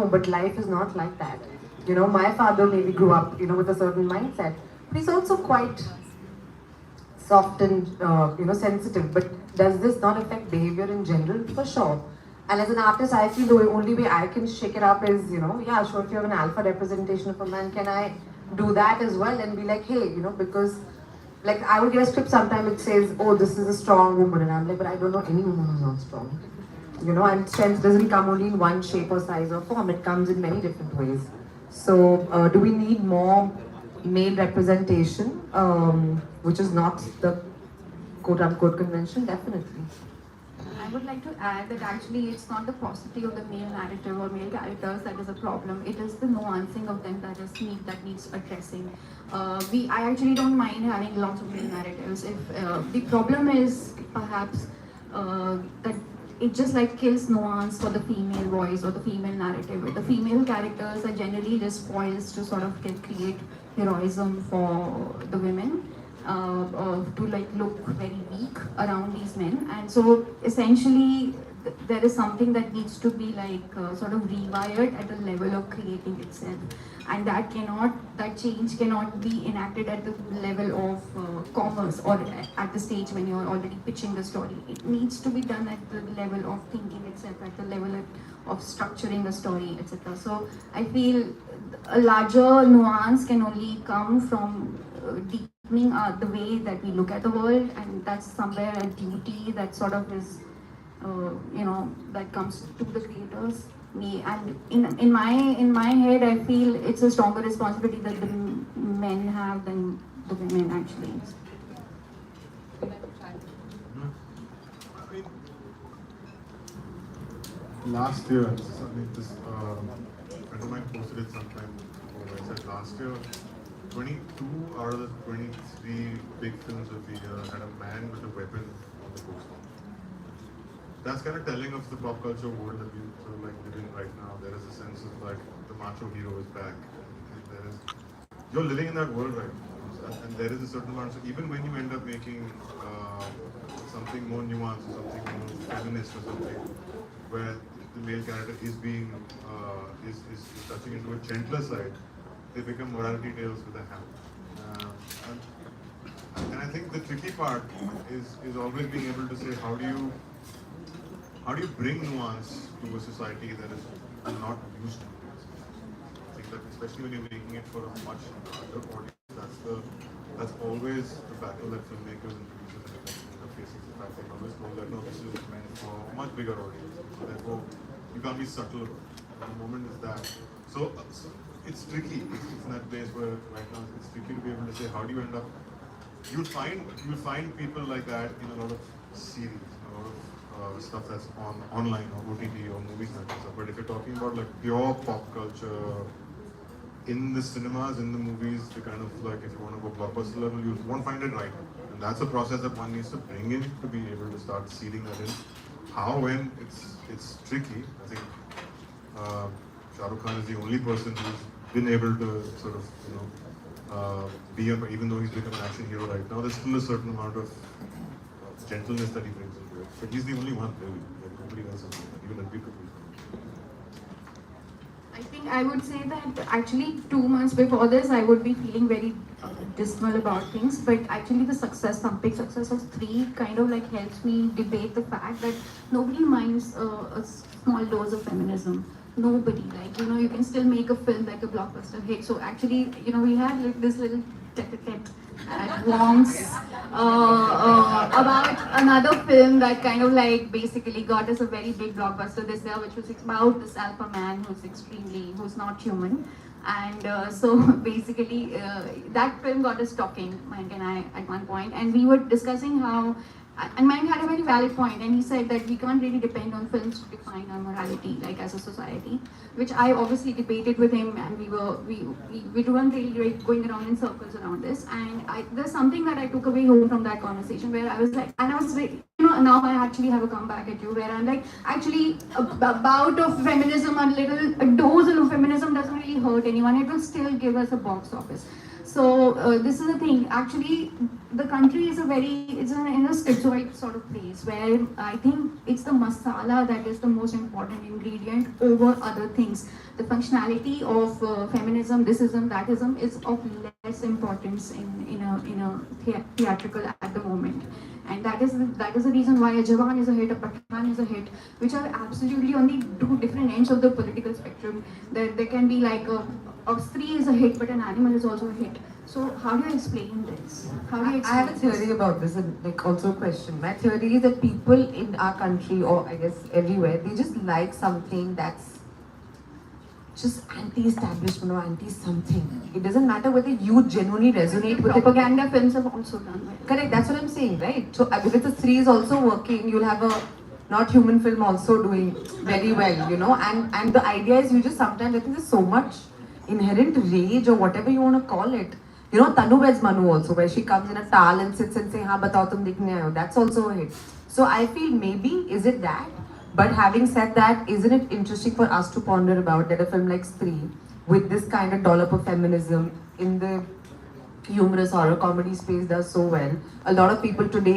no, but life is not like that. My father maybe grew up, with a certain mindset, but he's also quite soft and sensitive. But does this not affect behavior in general? For sure. And as an artist, I feel the only way I can shake it up is, yeah, sure, if you have an alpha representation of a man, can I do that as well and be like, hey, because like I would get a script sometime it says, oh, this is a strong woman, and I'm like, but I don't know any woman who's not strong. And strength doesn't come only in one shape or size or form, it comes in many different ways. So, do we need more male representation, which is not the quote-unquote convention? Definitely. I would like to add that actually it's not the paucity of the male narrative or male characters that is a problem. It is the nuancing of them that needs addressing. I actually don't mind having lots of male narratives. If the problem is perhaps that it just like kills nuance for the female voice or the female narrative. The female characters are generally just poised to sort of create heroism for the women. To like look very weak around these men, and so essentially there is something that needs to be like sort of rewired at the level of creating itself, and that change cannot be enacted at the level of commerce or at the stage when you're already pitching the story. It needs to be done at the level of thinking itself, at the level of structuring the story, etc. So I feel a larger nuance can only come from deepening the way that we look at the world, and that's somewhere a duty that sort of is, that comes to the creators. Me and in my head, I feel it's a stronger responsibility that the men have than the women actually. Last year, this friend of mine posted it sometime before. I said last year, 22 out of the 23 big films of the year had a man with a weapon on the poster. That's kind of telling of the pop culture world that we sort of like live in right now. There is a sense of like the macho hero is back. You're living in that world right now, and there is a certain amount. So even when you end up making something more nuanced, or something more feminist, or something where the male character is being is touching into a gentler side, they become morality tales with a hammer. And I think the tricky part is always being able to say how do you bring nuance to a society that is not used to nuance. I think that especially when you're making it for a much larger audience, that's always the battle that filmmakers and producers are facing. The fact they're always told that no, this is meant for a much bigger audience. So therefore, you can't be subtle. The moment is that. So it's tricky. It's in that place where right now it's tricky to be able to say how do you end up. You'll find people like that in a lot of series, a lot of stuff that's online or OTT or movies and stuff. But if you're talking about like pure pop culture in the cinemas, in the movies, the kind of like if you want to go blockbuster level, you won't find it right now. And that's a process that one needs to bring in to be able to start seeding that in. How, when, it's tricky. I think Shah Rukh Khan is the only person who's been able to sort of, even though he's become an action hero right now, there's still a certain amount of gentleness that he brings into it. But he's the only one, really. Like, nobody else is like that, even Ranbir Kapoor. I think I would say that actually 2 months before this, I would be feeling very dismal about things. But actually the big success of 3 kind of like helps me debate the fact that nobody minds a small dose of feminism. Nobody, like, you can still make a film like a blockbuster hit. So actually, we had like this little tete-a-tete at Wong's about another film that kind of like basically got us a very big blockbuster this year, which was about this alpha man who's not human. And so basically that film got us talking, Mayank and I, at one point, and we were discussing how, and Mayank had a very valid point, and he said that we can't really depend on films to define our morality, like as a society, which I obviously debated with him, and we weren't really going around in circles around this. And there's something that I took away home from that conversation where I was like, and I was very, now I actually have a comeback at you where I'm like, actually a bout of feminism, a dose of feminism doesn't really hurt anyone. It will still give us a box office. So this is the thing. Actually, the country is in a schizoid sort of place where I think it's the masala that is the most important ingredient over other things. The functionality of feminism, thisism, thatism is of less importance in a theatrical at the moment. And that is the reason why a Jawan is a hit, a Pathan is a hit, which are absolutely on the two different ends of the political spectrum. There can be like a Stree is a hit, but an animal is also a hit. So how do you explain this? How do you I have a explain theory this? about this, and like also a question. My theory is that people in our country, or I guess everywhere, they just like something that's just anti-establishment or anti-something. It doesn't matter whether you genuinely resonate with it. Propaganda films have also done well. Correct, that's what I'm saying, right? So if the three is also working, you'll have a not human film also doing very well, you know. And the idea is you just sometimes I think there's so much inherent rage or whatever you want to call it. You know, Tanu Weds Manu also, where she comes in a towel and sits and say, "Ha, batao tum dikhne aaye ho." That's also a hit. So I feel maybe is it that? But having said that, isn't it interesting for us to ponder about that a film like Stree, with this kind of dollop of feminism in the humorous horror comedy space does so well. A lot of people today